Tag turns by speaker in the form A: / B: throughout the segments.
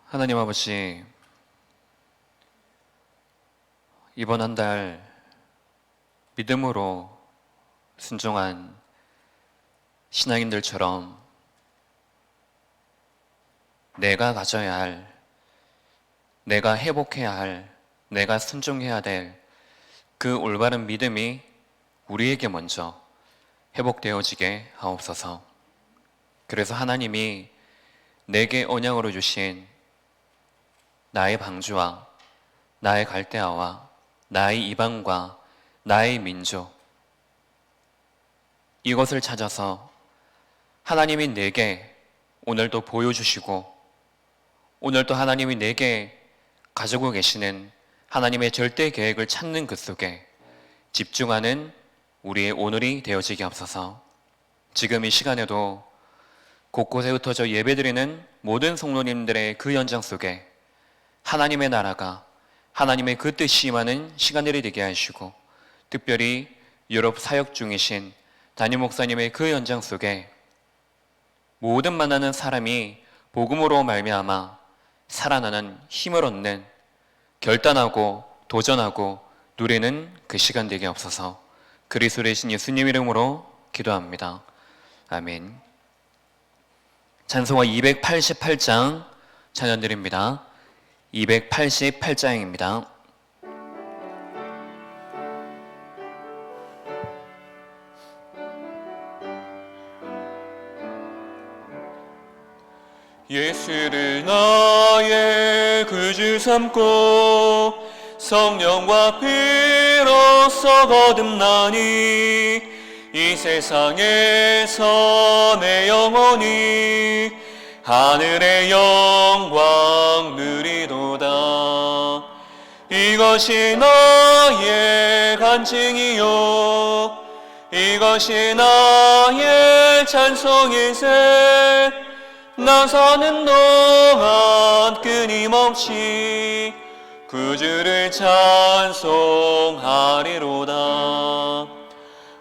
A: 하나님 아버지, 이번 한 달 믿음으로 순종한 신앙인들처럼 내가 가져야 할, 내가 회복해야 할, 내가 순종해야 될 그 올바른 믿음이 우리에게 먼저 회복되어지게 하옵소서. 그래서 하나님이 내게 언약으로 주신 나의 방주와 나의 갈대아와 나의 이방과 나의 민족, 이것을 찾아서 하나님이 내게 오늘도 보여주시고 오늘도 하나님이 내게 가지고 계시는 하나님의 절대 계획을 찾는 그 속에 집중하는 우리의 오늘이 되어지게 하옵소서. 지금 이 시간에도 곳곳에 흩어져 예배드리는 모든 성도님들의 그 연장 속에 하나님의 나라가, 하나님의 그 뜻이 임하는 시간들이 되게 하시고, 특별히 유럽 사역 중이신 담임 목사님의 그 연장 속에 모든 만나는 사람이 복음으로 말미암아 살아나는 힘을 얻는, 결단하고 도전하고 누리는 그 시간 되게 없어서 그리스도 되신 예수님 이름으로 기도합니다. 아멘. 찬송가 288장 찬양 드립니다. 288장입니다. 예수를 나의 구주 삼고 성령과 피로써 거듭나니 이 세상에서 내 영혼이 하늘의 영광 누리도다. 이것이 나의 간증이요 이것이 나의 찬송일세. 나 사는 동안 끊임없이 구주를 찬송하리로다.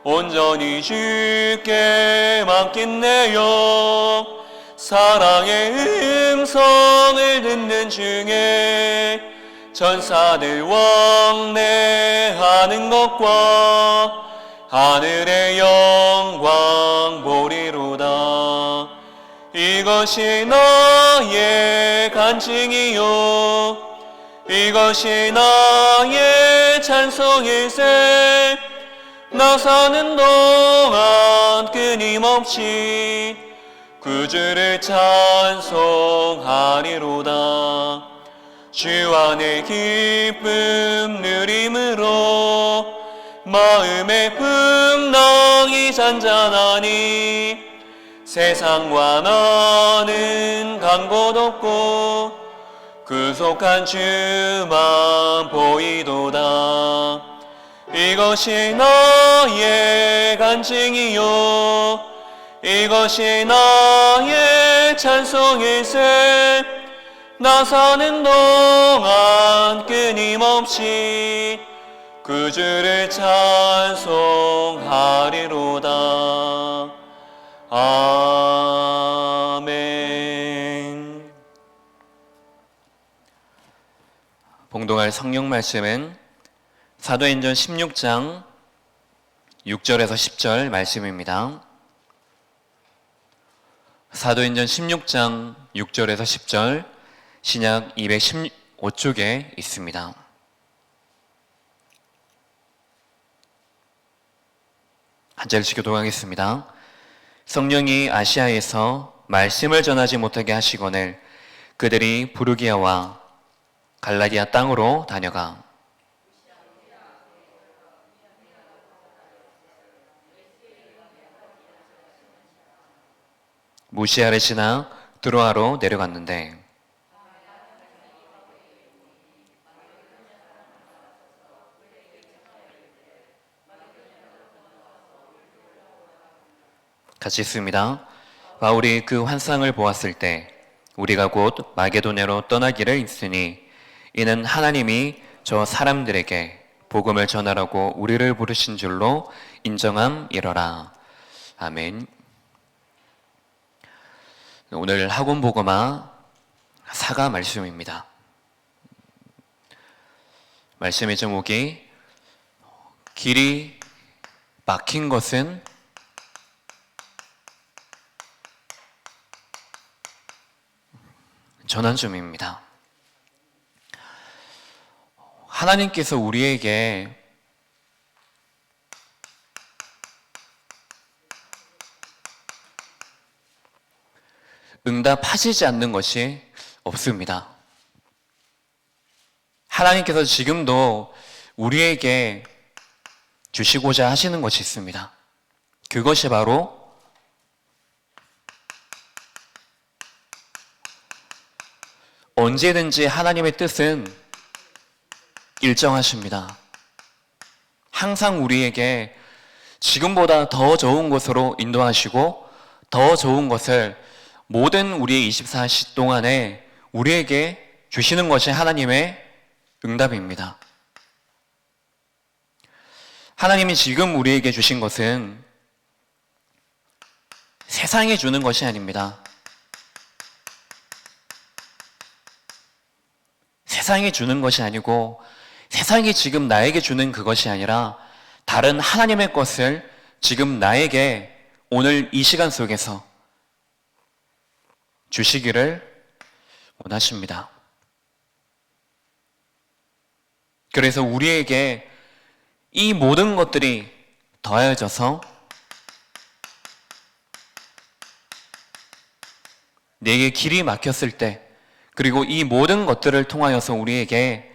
A: 온전히 주께 맡긴내요. 사랑의 음성을 듣는 중에 천사들 왕래하는 것과 하늘의 영광 보리로다. 이것이 나의 간증이요 이것이 나의 찬송일세. 나 사는 동안 끊임없이 구주를 찬송하리로다. 주 안의 기쁨 누림으로 마음의 풍랑이 잔잔하니 세상과 나는 간 곳 없고 구속한 주만 보이도다. 이것이 나의 간증이요 이것이 나의 찬송일세. 나 사는 동안 끊임없이 구주를 찬송하리로다. 아멘. 봉독할 성경 말씀은 사도행전 16장 6절에서 10절 말씀입니다. 사도행전 16장 6절에서 10절, 신약 215쪽에 있습니다. 한 절씩 교독하겠습니다. 성령이 아시아에서 말씀을 전하지 못하게 하시거늘 그들이 부르기아와 갈라디아 땅으로 다녀가 무시아를 지나 드로아로 내려갔는데 같이 읽습니다. 바울이 그 환상을 보았을 때 우리가 곧 마게도냐로 떠나기를 있으니 이는 하나님이 저 사람들에게 복음을 전하라고 우리를 부르신 줄로 인정함이러라. 아멘. 오늘 학원 복음화 사가 말씀입니다. 말씀의 제목이 길이 막힌 것은 전환점입니다. 하나님께서 우리에게 응답하시지 않는 것이 없습니다. 하나님께서 지금도 우리에게 주시고자 하시는 것이 있습니다. 그것이 바로 언제든지 하나님의 뜻은 일정하십니다. 항상 우리에게 지금보다 더 좋은 곳으로 인도하시고 더 좋은 것을 모든 우리의 24시 동안에 우리에게 주시는 것이 하나님의 응답입니다. 하나님이 지금 우리에게 주신 것은 세상이 주는 것이 아닙니다. 세상이 주는 것이 아니고 세상이 지금 나에게 주는 그것이 아니라 다른 하나님의 것을 지금 나에게 오늘 이 시간 속에서 주시기를 원하십니다. 그래서 우리에게 이 모든 것들이 더해져서 내게 길이 막혔을 때, 그리고 이 모든 것들을 통하여서 우리에게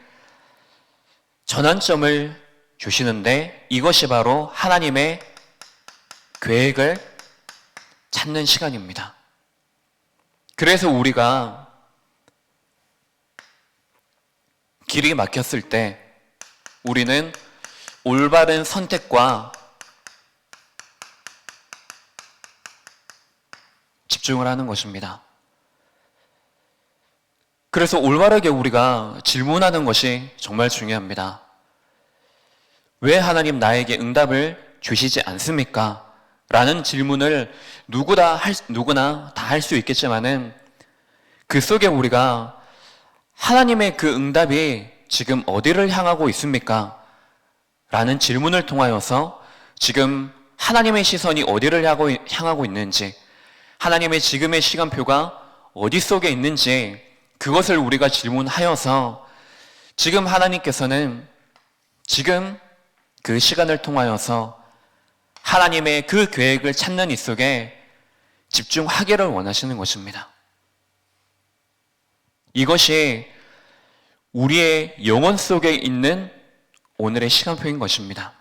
A: 전환점을 주시는데, 이것이 바로 하나님의 계획을 찾는 시간입니다. 그래서 우리가 길이 막혔을 때 우리는 올바른 선택과 집중을 하는 것입니다. 그래서 올바르게 우리가 질문하는 것이 정말 중요합니다. 왜 하나님 나에게 응답을 주시지 않습니까? 라는 질문을 누구나 다 할 수 있겠지만은 그 속에 우리가 하나님의 그 응답이 지금 어디를 향하고 있습니까? 라는 질문을 통하여서 지금 하나님의 시선이 어디를 향하고 있는지, 하나님의 지금의 시간표가 어디 속에 있는지 그것을 우리가 질문하여서 지금 하나님께서는 지금 그 시간을 통하여서 하나님의 그 계획을 찾는 이 속에 집중하기를 원하시는 것입니다. 이것이 우리의 영혼 속에 있는 오늘의 시간표인 것입니다.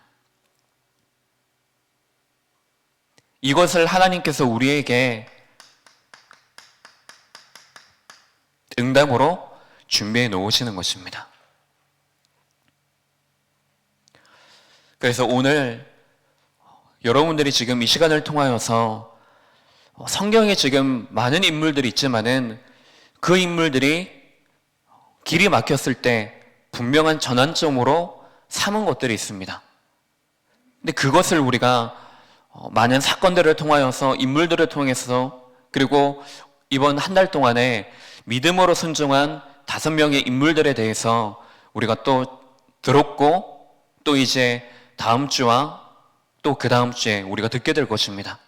A: 이것을 하나님께서 우리에게 응답으로 준비해 놓으시는 것입니다. 그래서 오늘 여러분들이 지금 이 시간을 통하여서 성경에 지금 많은 인물들이 있지만은 그 인물들이 길이 막혔을 때 분명한 전환점으로 삼은 것들이 있습니다. 근데 그것을 우리가 많은 사건들을 통하여서, 인물들을 통해서, 그리고 이번 한 달 동안에 믿음으로 순종한 5명의 인물들에 대해서 우리가 또 들었고, 또 이제 다음 주와 또 그 다음 주에 우리가 듣게 될 것입니다.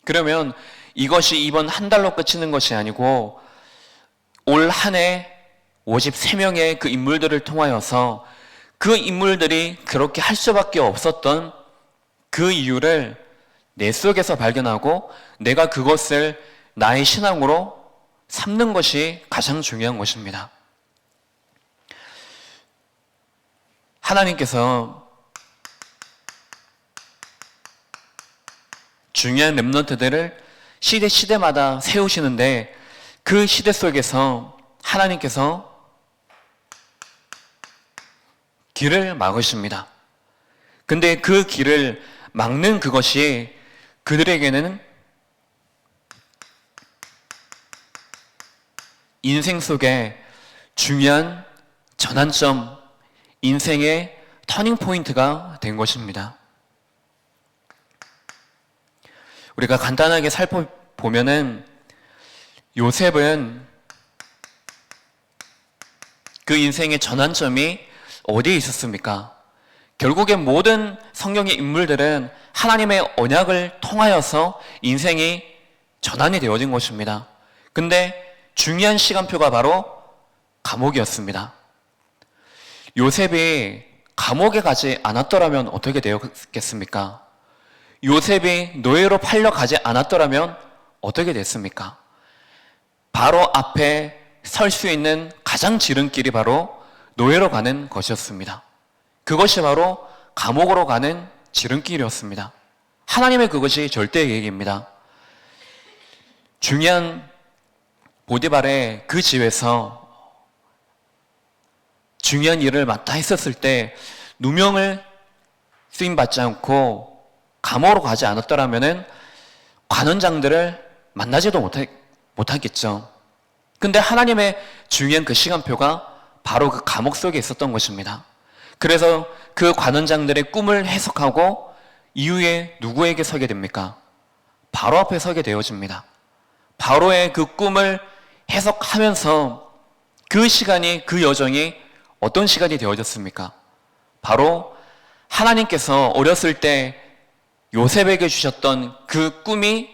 A: 그러면 이것이 이번 한 달로 끝이는 것이 아니고 올 한 해 53명의 그 인물들을 통하여서 그 인물들이 그렇게 할 수밖에 없었던 그 이유를 내 속에서 발견하고 내가 그것을 나의 신앙으로 삼는 것이 가장 중요한 것입니다. 하나님께서 중요한 렘넌트들을 시대마다 세우시는데 그 시대 속에서 하나님께서 길을 막으십니다. 근데 그 길을 막는 그것이 그들에게는 인생 속에 중요한 전환점, 인생의 터닝포인트가 된 것입니다. 우리가 간단하게 살펴보면은 요셉은 그 인생의 전환점이 어디에 있었습니까? 결국엔 모든 성경의 인물들은 하나님의 언약을 통하여서 인생이 전환이 되어진 것입니다. 근데 중요한 시간표가 바로 감옥이었습니다. 요셉이 감옥에 가지 않았더라면 어떻게 되었겠습니까? 요셉이 노예로 팔려가지 않았더라면 어떻게 됐습니까? 바로 앞에 설 수 있는 가장 지름길이 바로 노예로 가는 것이었습니다. 그것이 바로 감옥으로 가는 지름길이었습니다. 하나님의 그것이 절대 계획입니다. 중요한 보디발의 그 집에서 중요한 일을 맡아 했었을 때 누명을 쓰임받지 않고 감옥으로 가지 않았더라면 관원장들을 만나지도 못하겠죠. 근데 하나님의 중요한 그 시간표가 바로 그 감옥 속에 있었던 것입니다. 그래서 그 관원장들의 꿈을 해석하고 이후에 누구에게 서게 됩니까? 바로 앞에 서게 되어집니다. 바로의 그 꿈을 해석하면서 그 시간이, 그 여정이 어떤 시간이 되어졌습니까? 바로 하나님께서 어렸을 때 요셉에게 주셨던 그 꿈이,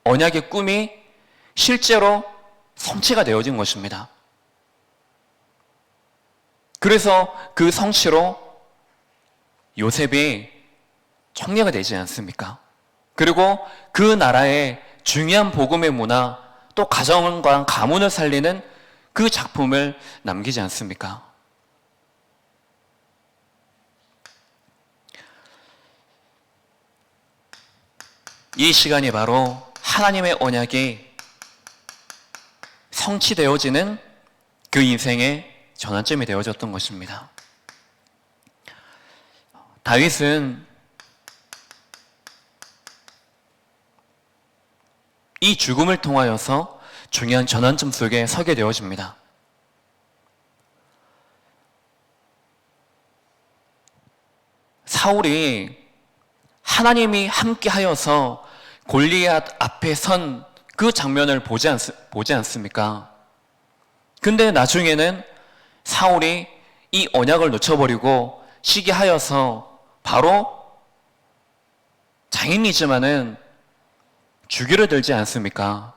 A: 언약의 꿈이 실제로 성취가 되어진 것입니다. 그래서 그 성취로 요셉이 총리가 되지 않습니까? 그리고 그 나라의 중요한 복음의 문화, 또 가정과 가문을 살리는 그 작품을 남기지 않습니까? 이 시간이 바로 하나님의 언약이 성취되어지는 그 인생의 전환점이 되어졌던 것입니다. 다윗은 이 죽음을 통하여서 중요한 전환점 속에 서게 되어집니다. 사울이 하나님이 함께하여서 골리앗 앞에 선 그 장면을 보지 않습니까? 근데 나중에는 사울이 이 언약을 놓쳐버리고 시기하여서 바로 장인이지만은 주기를 들지 않습니까?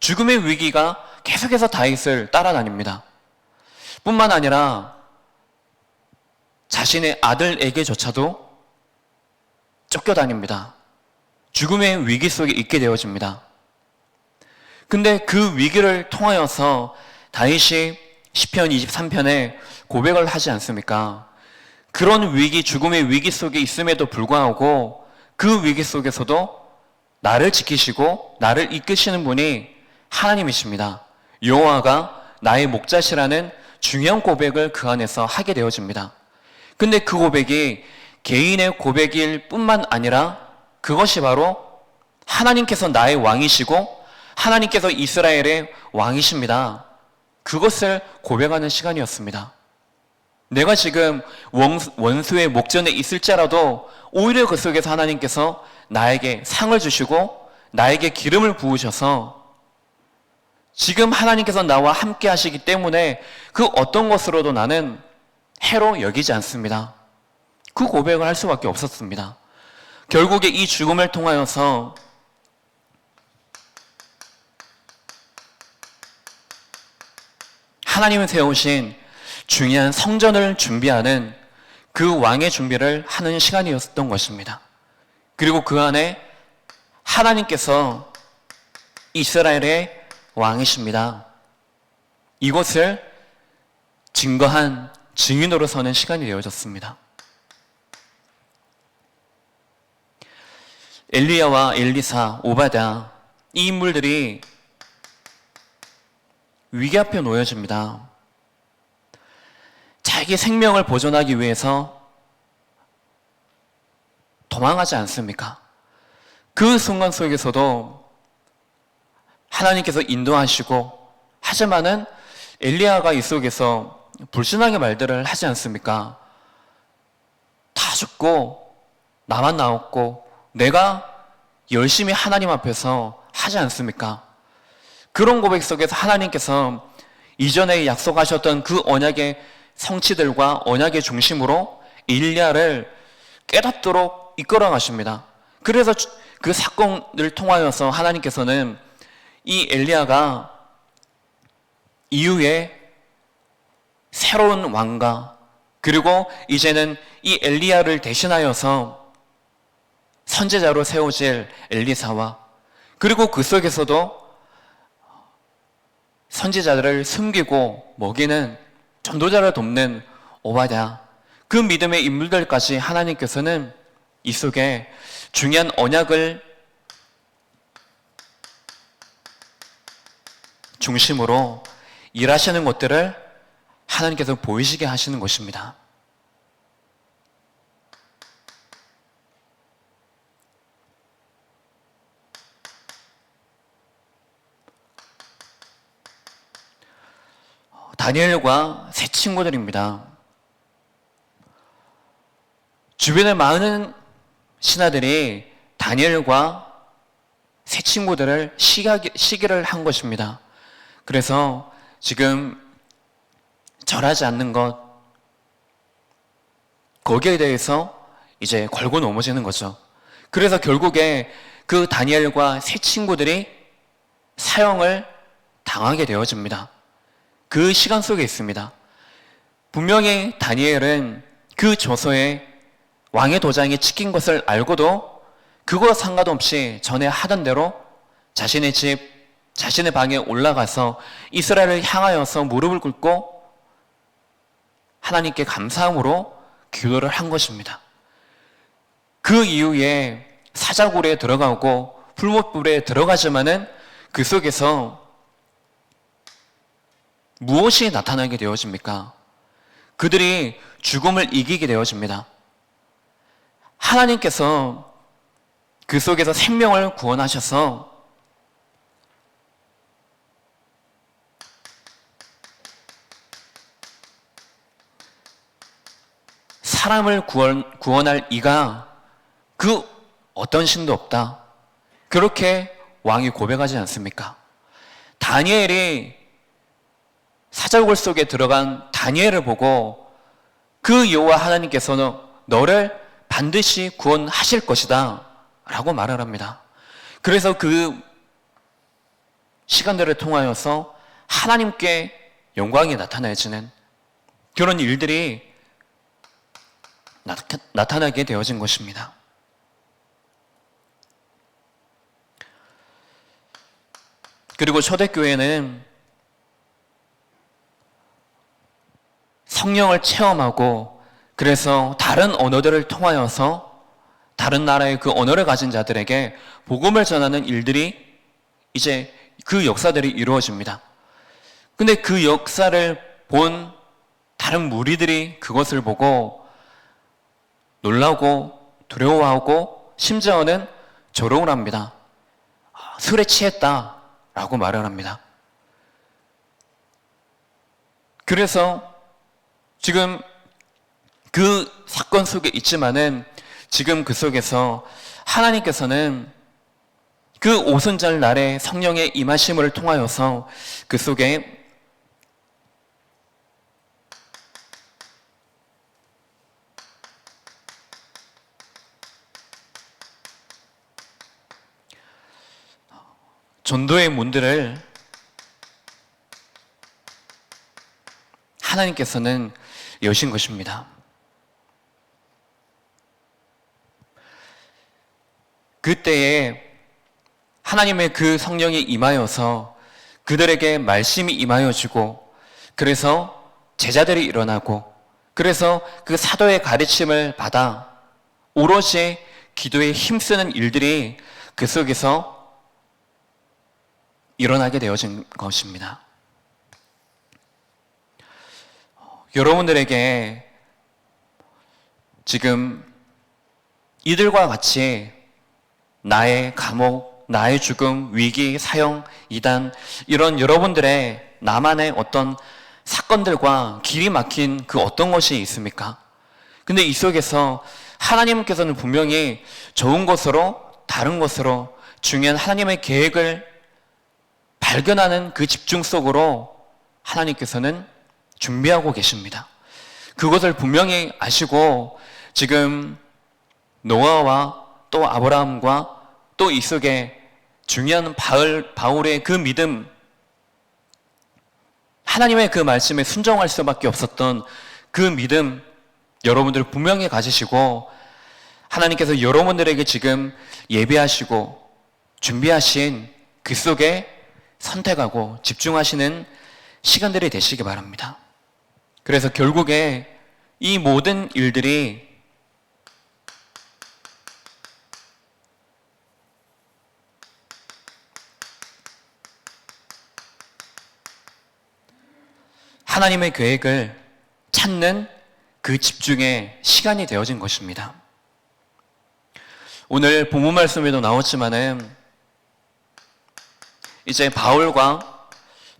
A: 죽음의 위기가 계속해서 다윗을 따라다닙니다. 뿐만 아니라 자신의 아들에게조차도 쫓겨다닙니다. 죽음의 위기 속에 있게 되어집니다. 근데 그 위기를 통하여서 다윗이 시편 23편에 고백을 하지 않습니까? 그런 위기, 죽음의 위기 속에 있음에도 불구하고 그 위기 속에서도 나를 지키시고 나를 이끄시는 분이 하나님이십니다. 여호와가 나의 목자시라는 중요한 고백을 그 안에서 하게 되어집니다. 근데 그 고백이 개인의 고백일 뿐만 아니라 그것이 바로 하나님께서 나의 왕이시고 하나님께서 이스라엘의 왕이십니다. 그것을 고백하는 시간이었습니다. 내가 지금 원수의 목전에 있을지라도 오히려 그 속에서 하나님께서 나에게 상을 주시고 나에게 기름을 부으셔서 지금 하나님께서 나와 함께 하시기 때문에 그 어떤 것으로도 나는 해로 여기지 않습니다. 그 고백을 할 수밖에 없었습니다. 결국에 이 죽음을 통하여서 하나님이 세우신 중요한 성전을 준비하는 그 왕의 준비를 하는 시간이었던 것입니다. 그리고 그 안에 하나님께서 이스라엘의 왕이십니다. 이것을 증거한 증인으로 서는 시간이 되어졌습니다. 엘리야와 엘리사, 오바댜 이 인물들이 위기 앞에 놓여집니다. 자기 생명을 보존하기 위해서 도망하지 않습니까? 그 순간 속에서도 하나님께서 인도하시고 하지만은 엘리야가 이 속에서 불순하게 말들을 하지 않습니까? 다 죽고 나만 남았고 내가 열심히 하나님 앞에서 하지 않습니까? 그런 고백 속에서 하나님께서 이전에 약속하셨던 그 언약의 성취들과 언약의 중심으로 엘리야를 깨닫도록 이끌어 가십니다. 그래서 그 사건을 통하여서 하나님께서는 이 엘리야가 이후에 새로운 왕과 그리고 이제는 이 엘리야를 대신하여서 선제자로 세워질 엘리사와 그리고 그 속에서도 선지자들을 숨기고 먹이는 전도자를 돕는 오바댜, 그 믿음의 인물들까지 하나님께서는 이 속에 중요한 언약을 중심으로 일하시는 것들을 하나님께서 보이시게 하시는 것입니다. 다니엘과 세 친구들입니다. 주변의 많은 신하들이 다니엘과 세 친구들을 시기를 한 것입니다. 그래서 지금 절하지 않는 것, 거기에 대해서 이제 걸고 넘어지는 거죠. 그래서 결국에 그 다니엘과 세 친구들이 사형을 당하게 되어집니다. 그 시간 속에 있습니다. 분명히 다니엘은 그 저서에 왕의 도장이 찍힌 것을 알고도 그거와 상관없이 전에 하던 대로 자신의 집, 자신의 방에 올라가서 이스라엘을 향하여서 무릎을 꿇고 하나님께 감사함으로 기도를 한 것입니다. 그 이후에 사자굴에 들어가고 풀못불에 들어가지만은 그 속에서 무엇이 나타나게 되어집니까? 그들이 죽음을 이기게 되어집니다. 하나님께서 그 속에서 생명을 구원하셔서 사람을 구원할 이가 그 어떤 신도 없다. 그렇게 왕이 고백하지 않습니까? 다니엘이 사자굴 속에 들어간 다니엘을 보고 그 여호와 하나님께서는 너를 반드시 구원하실 것이다 라고 말을 합니다. 그래서 그 시간들을 통하여서 하나님께 영광이 나타나지는 그런 일들이 나타나게 되어진 것입니다. 그리고 초대교회는 성령을 체험하고 그래서 다른 언어들을 통하여서 다른 나라의 그 언어를 가진 자들에게 복음을 전하는 일들이 이제 그 역사들이 이루어집니다. 근데 그 역사를 본 다른 무리들이 그것을 보고 놀라고 두려워하고 심지어는 조롱을 합니다. 술에 취했다 라고 말을 합니다. 그래서 지금 그 사건 속에 있지만은 지금 그 속에서 하나님께서는 그 오순절 날에 성령의 임하심을 통하여서 그 속에 전도의 문들을 하나님께서는 여신 것입니다. 그때에 하나님의 그 성령이 임하여서 그들에게 말씀이 임하여지고 그래서 제자들이 일어나고 그래서 그 사도의 가르침을 받아 오롯이 기도에 힘쓰는 일들이 그 속에서 일어나게 되어진 것입니다. 여러분들에게 지금 이들과 같이 나의 감옥, 나의 죽음, 위기, 사형, 이단 이런 여러분들의 나만의 어떤 사건들과 길이 막힌 그 어떤 것이 있습니까? 근데 이 속에서 하나님께서는 분명히 좋은 것으로 다른 것으로 중요한 하나님의 계획을 발견하는 그 집중 속으로 하나님께서는 준비하고 계십니다. 그것을 분명히 아시고 지금 노아와 또 아브라함과 또 이 속에 중요한 바울의 그 믿음, 하나님의 그 말씀에 순종할 수밖에 없었던 그 믿음, 여러분들 분명히 가지시고 하나님께서 여러분들에게 지금 예배하시고 준비하신 그 속에 선택하고 집중하시는 시간들이 되시기 바랍니다. 그래서 결국에 이 모든 일들이 하나님의 계획을 찾는 그 집중의 시간이 되어진 것입니다. 오늘 본문 말씀에도 나왔지만은 이제 바울과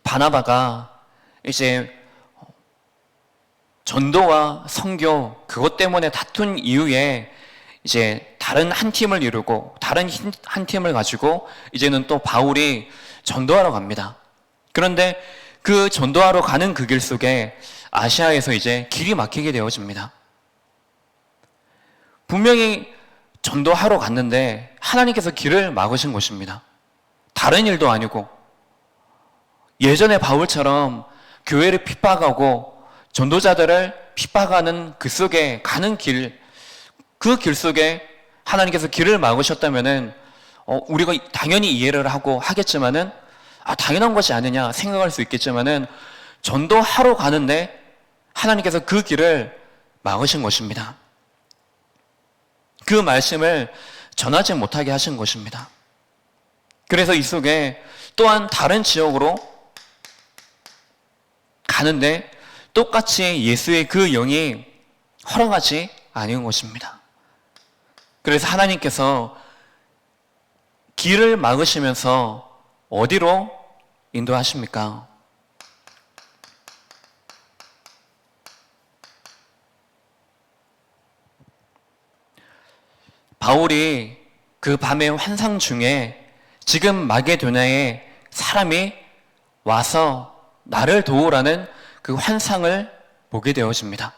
A: 바나바가 이제 전도와 선교 그것 때문에 다툰 이후에 이제 다른 한 팀을 이루고 다른 한 팀을 가지고 이제는 또 바울이 전도하러 갑니다. 그런데 그 전도하러 가는 그 길 속에 아시아에서 이제 길이 막히게 되어집니다. 분명히 전도하러 갔는데 하나님께서 길을 막으신 것입니다. 다른 일도 아니고 예전에 바울처럼 교회를 핍박하고 전도자들을 핍박하는 그 속에 가는 길, 그 길 속에 하나님께서 길을 막으셨다면은 우리가 당연히 이해를 하고 하겠지만은 당연한 것이 아니냐 생각할 수 있겠지만은 전도하러 가는데 하나님께서 그 길을 막으신 것입니다. 그 말씀을 전하지 못하게 하신 것입니다. 그래서 이 속에 또한 다른 지역으로 가는데 똑같이 예수의 그 영이 허락하지 않은 것입니다. 그래서 하나님께서 길을 막으시면서 어디로 인도하십니까? 바울이 그 밤의 환상 중에 지금 마게도냐에 사람이 와서 나를 도우라는 그 환상을 보게 되어집니다.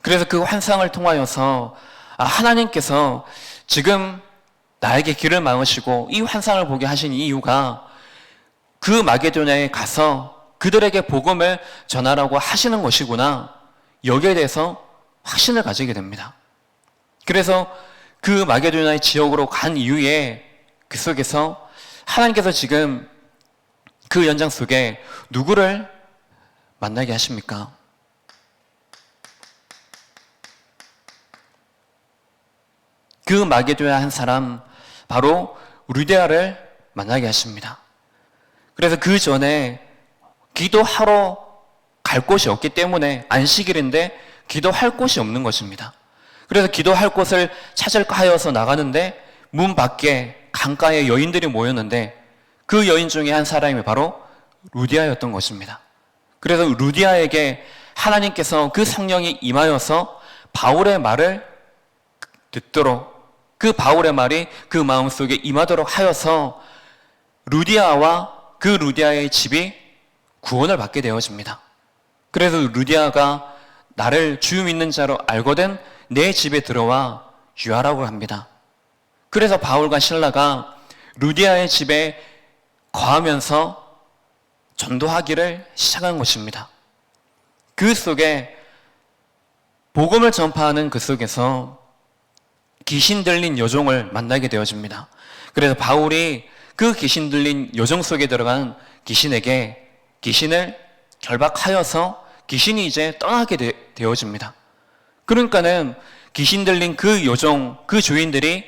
A: 그래서 그 환상을 통하여서 하나님께서 지금 나에게 길을 막으시고 이 환상을 보게 하신 이유가 그 마게도냐에 가서 그들에게 복음을 전하라고 하시는 것이구나. 여기에 대해서 확신을 가지게 됩니다. 그래서 그 마게도냐의 지역으로 간 이후에 그 속에서 하나님께서 지금 그 연장 속에 누구를 만나게 하십니까? 그 마게도냐 한 사람 바로 루디아를 만나게 하십니다. 그래서 그 전에 기도하러 갈 곳이 없기 때문에 안식일인데 기도할 곳이 없는 것입니다. 그래서 기도할 곳을 찾을까 하여서 나가는데 문 밖에 강가에 여인들이 모였는데 그 여인 중에 한 사람이 바로 루디아였던 것입니다. 그래서 루디아에게 하나님께서 그 성령이 임하여서 바울의 말을 듣도록 그 바울의 말이 그 마음속에 임하도록 하여서 루디아와 그 루디아의 집이 구원을 받게 되어집니다. 그래서 루디아가 나를 주 믿는 자로 알거든 내 집에 들어와 유하라고 합니다. 그래서 바울과 실라가 루디아의 집에 거하면서 전도하기를 시작한 것입니다. 그 속에 복음을 전파하는 그 속에서 귀신 들린 여종을 만나게 되어집니다. 그래서 바울이 그 귀신 들린 여종 속에 들어간 귀신에게 귀신을 결박하여서 귀신이 이제 떠나게 되어집니다. 그러니까는 귀신 들린 그 여종, 그 주인들이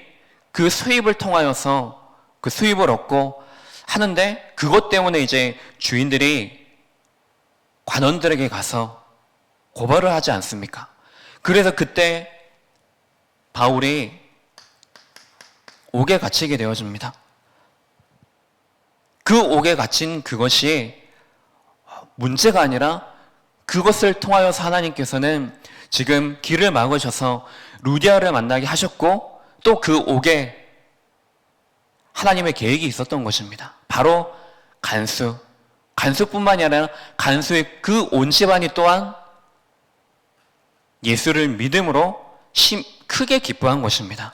A: 그 수입을 통하여서 그 수입을 얻고 하는데 그것 때문에 이제 주인들이 관원들에게 가서 고발을 하지 않습니까? 그래서 그때 바울이 옥에 갇히게 되어집니다. 그 옥에 갇힌 그것이 문제가 아니라 그것을 통하여서 하나님께서는 지금 길을 막으셔서 루디아를 만나게 하셨고 또 그 옥에 하나님의 계획이 있었던 것입니다. 바로 간수, 간수뿐만이 아니라 간수의 그 온 집안이 또한 예수를 믿음으로 크게 기뻐한 것입니다.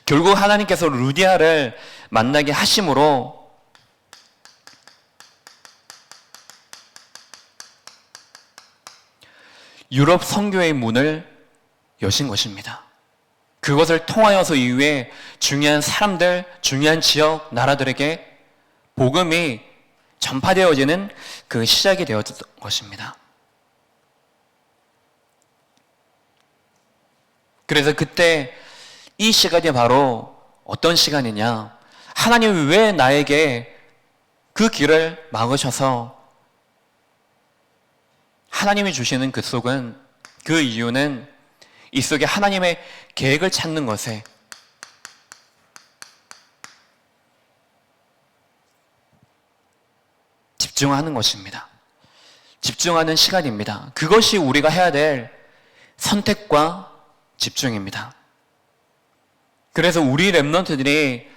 A: 결국 하나님께서 루디아를 만나게 하심으로 유럽 선교의 문을 여신 것입니다. 그것을 통하여서 이후에 중요한 사람들, 중요한 지역, 나라들에게 복음이 전파되어지는 그 시작이 되었던 것입니다. 그래서 그때 이 시간이 바로 어떤 시간이냐? 하나님이 왜 나에게 그 길을 막으셔서 하나님이 주시는 그 속은, 그 이유는 이 속에 하나님의 계획을 찾는 것에 집중하는 것입니다. 집중하는 시간입니다. 그것이 우리가 해야 될 선택과 집중입니다. 그래서 우리 렘넌트들이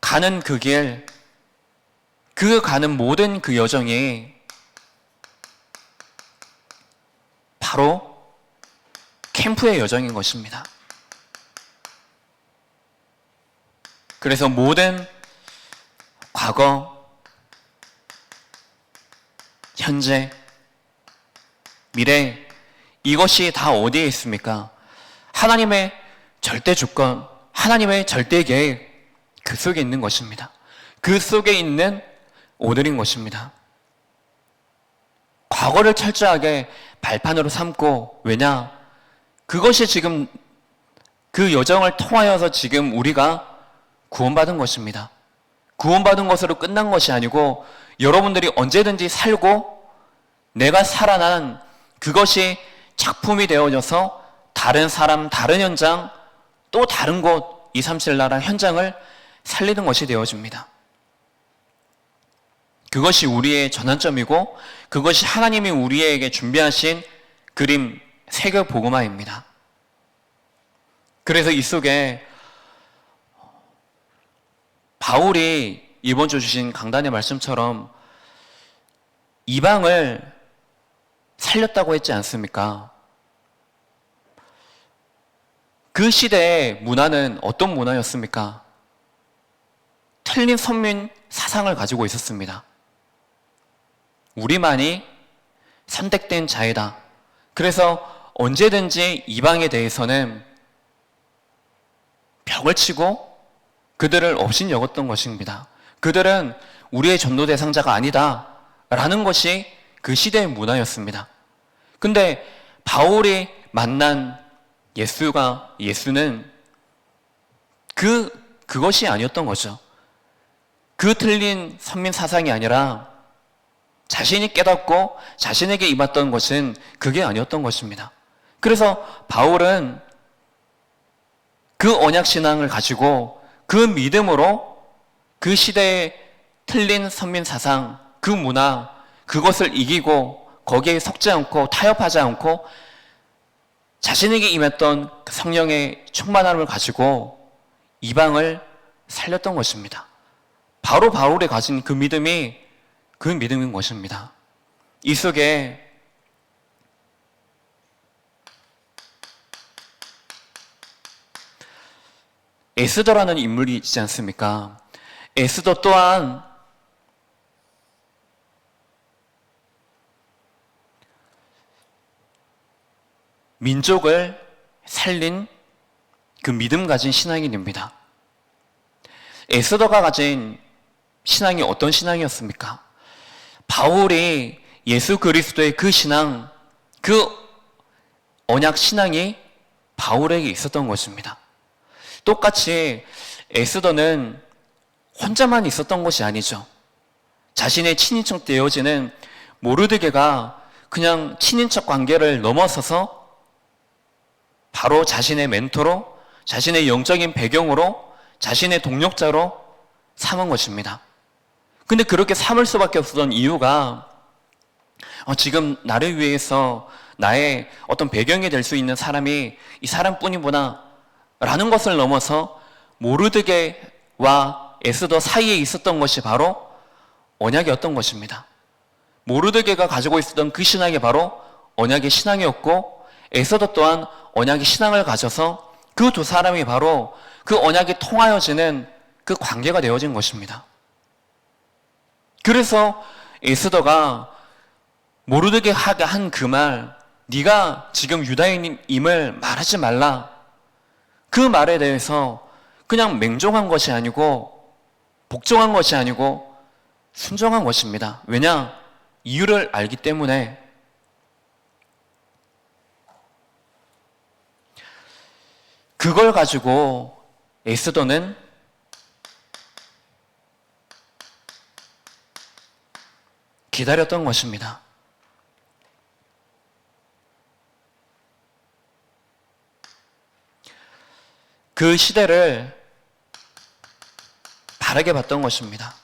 A: 가는 그 길, 그 가는 모든 그 여정이 바로 캠프의 여정인 것입니다. 그래서 모든 과거, 현재, 미래, 이것이 다 어디에 있습니까? 하나님의 절대 주권, 하나님의 절대 계획, 그 속에 있는 것입니다. 그 속에 있는 오늘인 것입니다. 과거를 철저하게 발판으로 삼고, 왜냐? 그것이 지금 그 여정을 통하여서 지금 우리가 구원받은 것입니다. 구원받은 것으로 끝난 것이 아니고 여러분들이 언제든지 살고 내가 살아난 그것이 작품이 되어져서 다른 사람, 다른 현장, 또 다른 곳, 237 나라 현장을 살리는 것이 되어집니다. 그것이 우리의 전환점이고 그것이 하나님이 우리에게 준비하신 그림, 세계 복음화입니다. 그래서 이 속에 바울이 이번 주 주신 강단의 말씀처럼 이방을 살렸다고 했지 않습니까? 그 시대의 문화는 어떤 문화였습니까? 틀린 선민 사상을 가지고 있었습니다. 우리만이 선택된 자이다. 그래서 언제든지 이방에 대해서는 벽을 치고 그들을 없인 여겼던 것입니다. 그들은 우리의 전도 대상자가 아니다 라는 것이 그 시대의 문화였습니다. 근데 바울이 만난 예수는 그것이 아니었던 거죠. 그 틀린 선민 사상이 아니라 자신이 깨닫고 자신에게 임했던 것은 그게 아니었던 것입니다. 그래서 바울은 그 언약신앙을 가지고 그 믿음으로 그 시대의 틀린 선민 사상, 그 문화, 그것을 이기고 거기에 속지 않고 타협하지 않고 자신에게 임했던 성령의 충만함을 가지고 이방을 살렸던 것입니다. 바로 바울이 가진 그 믿음이 그 믿음인 것입니다. 이 속에 에스더라는 인물이 있지 않습니까? 에스더 또한 민족을 살린 그 믿음 가진 신앙인입니다. 에스더가 가진 신앙이 어떤 신앙이었습니까? 바울이 예수 그리스도의 그 신앙, 그 언약 신앙이 바울에게 있었던 것입니다. 똑같이 에스더는 혼자만 있었던 것이 아니죠. 자신의 친인척 되어지는 모르드게가 그냥 친인척 관계를 넘어서서 바로 자신의 멘토로, 자신의 영적인 배경으로, 자신의 동력자로 삼은 것입니다. 근데 그렇게 삼을 수밖에 없었던 이유가 지금 나를 위해서 나의 어떤 배경이 될 수 있는 사람이 이 사람뿐이구나 라는 것을 넘어서 모르드게와 에스더 사이에 있었던 것이 바로 언약이었던 것입니다. 모르드게가 가지고 있었던 그 신앙이 바로 언약의 신앙이었고, 에스더 또한 언약의 신앙을 가져서 그 두 사람이 바로 그 언약이 통하여지는 그 관계가 되어진 것입니다. 그래서 에스더가 모르드게에게 한 그 말, 네가 지금 유다인임을 말하지 말라, 그 말에 대해서 그냥 맹종한 것이 아니고 복종한 것이 아니고 순종한 것입니다. 왜냐? 이유를 알기 때문에. 그걸 가지고 에스더는 기다렸던 것입니다. 그 시대를 바라게 봤던 것입니다.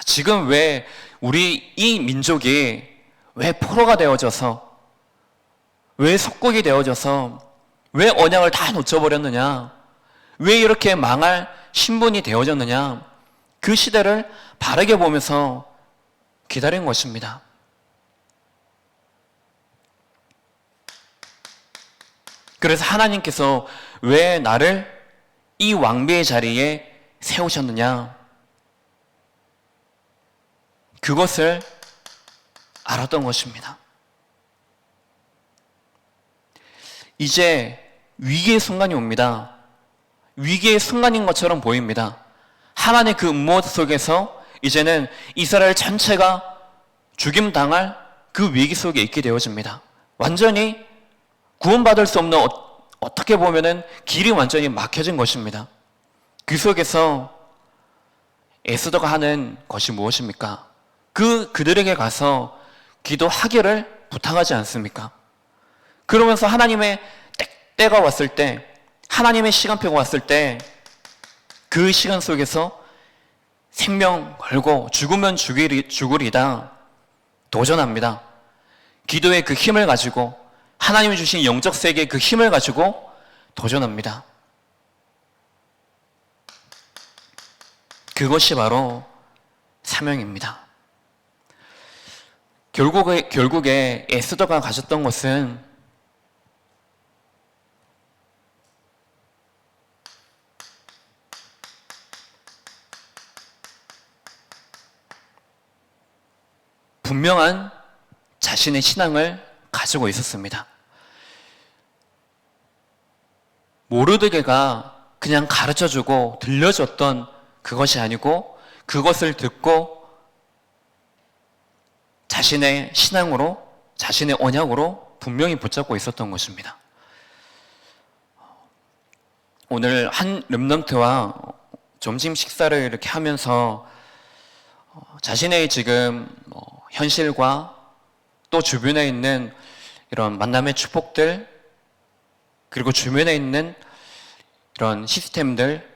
A: 지금 왜 우리 이 민족이 왜 포로가 되어져서, 왜 속국이 되어져서, 왜 언약을 다 놓쳐버렸느냐, 왜 이렇게 망할 신분이 되어졌느냐, 그 시대를 바라게 보면서 기다린 것입니다. 그래서 하나님께서 왜 나를 이 왕비의 자리에 세우셨느냐, 그것을 알았던 것입니다. 이제 위기의 순간이 옵니다. 위기의 순간인 것처럼 보입니다. 하나님의 그 음모 속에서 이제는 이스라엘 전체가 죽임당할 그 위기 속에 있게 되어집니다. 완전히 구원받을 수 없는, 어떻게 보면은 길이 완전히 막혀진 것입니다. 그 속에서 에스더가 하는 것이 무엇입니까? 그들에게 가서 기도하기를 부탁하지 않습니까? 그러면서 하나님의 때가 왔을 때, 하나님의 시간표가 왔을 때, 그 시간 속에서 생명 걸고 죽으면 죽으리다 도전합니다. 기도의 그 힘을 가지고, 하나님이 주신 영적 세계의 그 힘을 가지고 도전합니다. 그것이 바로 사명입니다. 결국에 에스더가 가졌던 것은 분명한 자신의 신앙을 가지고 있었습니다. 모르드게가 그냥 가르쳐주고 들려줬던 그것이 아니고, 그것을 듣고 자신의 신앙으로, 자신의 언약으로 분명히 붙잡고 있었던 것입니다. 오늘 한 렘넌트와 점심 식사를 이렇게 하면서 자신의 지금 현실과 또 주변에 있는 이런 만남의 축복들, 그리고 주변에 있는 이런 시스템들,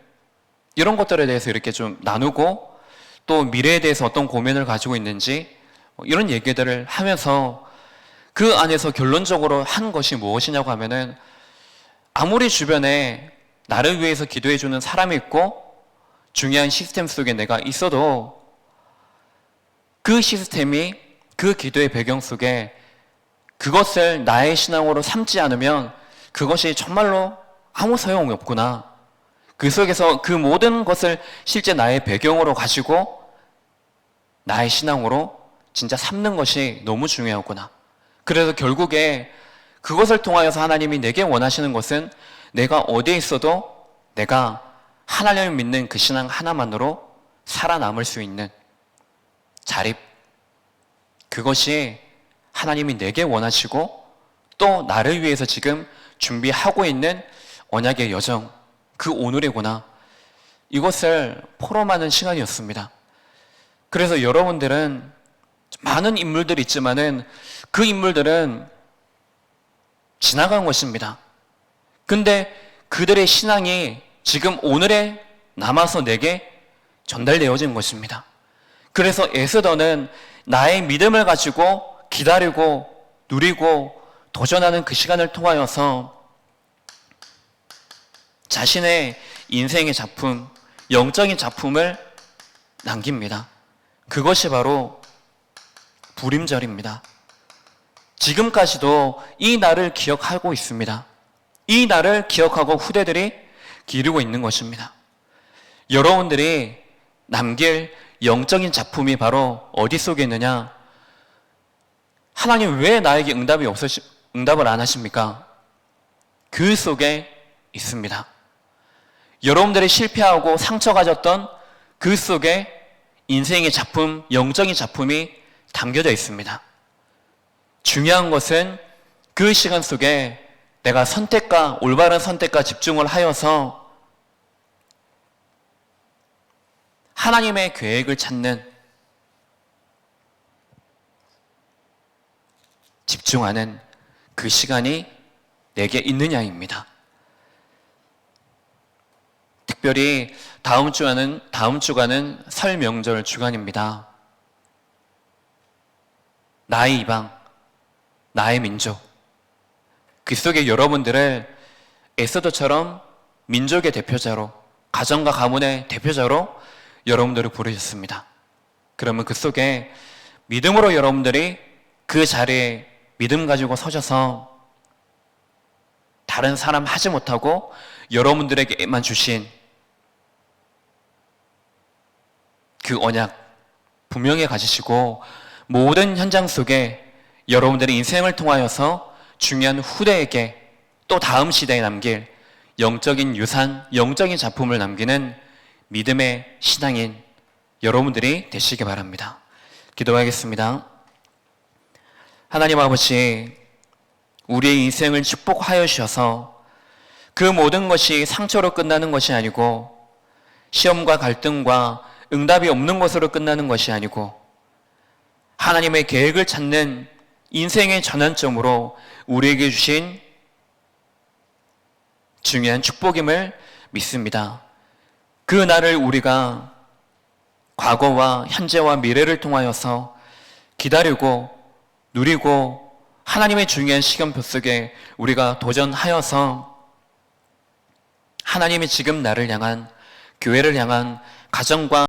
A: 이런 것들에 대해서 이렇게 좀 나누고, 또 미래에 대해서 어떤 고민을 가지고 있는지, 이런 얘기들을 하면서 그 안에서 결론적으로 한 것이 무엇이냐고 하면은, 아무리 주변에 나를 위해서 기도해주는 사람이 있고 중요한 시스템 속에 내가 있어도 그 시스템이 그 기도의 배경 속에 그것을 나의 신앙으로 삼지 않으면 그것이 정말로 아무 소용이 없구나. 그 속에서 그 모든 것을 실제 나의 배경으로 가지고 나의 신앙으로 진짜 삼는 것이 너무 중요하구나. 그래서 결국에 그것을 통하여서 하나님이 내게 원하시는 것은 내가 어디에 있어도 내가 하나님을 믿는 그 신앙 하나만으로 살아남을 수 있는 자립, 그것이 하나님이 내게 원하시고 또 나를 위해서 지금 준비하고 있는 언약의 여정, 그 오늘이구나. 이것을 포럼하는 시간이었습니다. 그래서 여러분들은 많은 인물들이 있지만은 그 인물들은 지나간 것입니다. 근데 그들의 신앙이 지금 오늘에 남아서 내게 전달되어진 것입니다. 그래서 에스더는 나의 믿음을 가지고 기다리고 누리고 도전하는 그 시간을 통하여서 자신의 인생의 작품, 영적인 작품을 남깁니다. 그것이 바로 부림절입니다. 지금까지도 이 날을 기억하고 있습니다. 이 날을 기억하고 후대들이 기르고 있는 것입니다. 여러분들이 남길 영적인 작품이 바로 어디 속에 있느냐? 하나님 왜 나에게 응답을 안 하십니까? 그 속에 있습니다. 여러분들이 실패하고 상처가졌던 그 속에 인생의 작품, 영적인 작품이 담겨져 있습니다. 중요한 것은 그 시간 속에 내가 올바른 선택과 집중을 하여서 하나님의 계획을 찾는, 집중하는 그 시간이 내게 있느냐입니다. 특별히 다음 주간은 설 명절 주간입니다. 나의 이방, 나의 민족, 그 속에 여러분들을 에스더처럼 민족의 대표자로, 가정과 가문의 대표자로 여러분들을 부르셨습니다. 그러면 그 속에 믿음으로 여러분들이 그 자리에 믿음 가지고 서셔서 다른 사람 하지 못하고 여러분들에게만 주신 그 언약 분명히 가지시고 모든 현장 속에 여러분들의 인생을 통하여서 중요한 후대에게 또 다음 시대에 남길 영적인 유산, 영적인 작품을 남기는 믿음의 신앙인 여러분들이 되시기 바랍니다. 기도하겠습니다. 하나님 아버지, 우리의 인생을 축복하여 주셔서 그 모든 것이 상처로 끝나는 것이 아니고 시험과 갈등과 응답이 없는 것으로 끝나는 것이 아니고 하나님의 계획을 찾는 인생의 전환점으로 우리에게 주신 중요한 축복임을 믿습니다. 그 날을 우리가 과거와 현재와 미래를 통하여서 기다리고 누리고 하나님의 중요한 시간표 속에 우리가 도전하여서 하나님이 지금 나를 향한, 교회를 향한, 가정과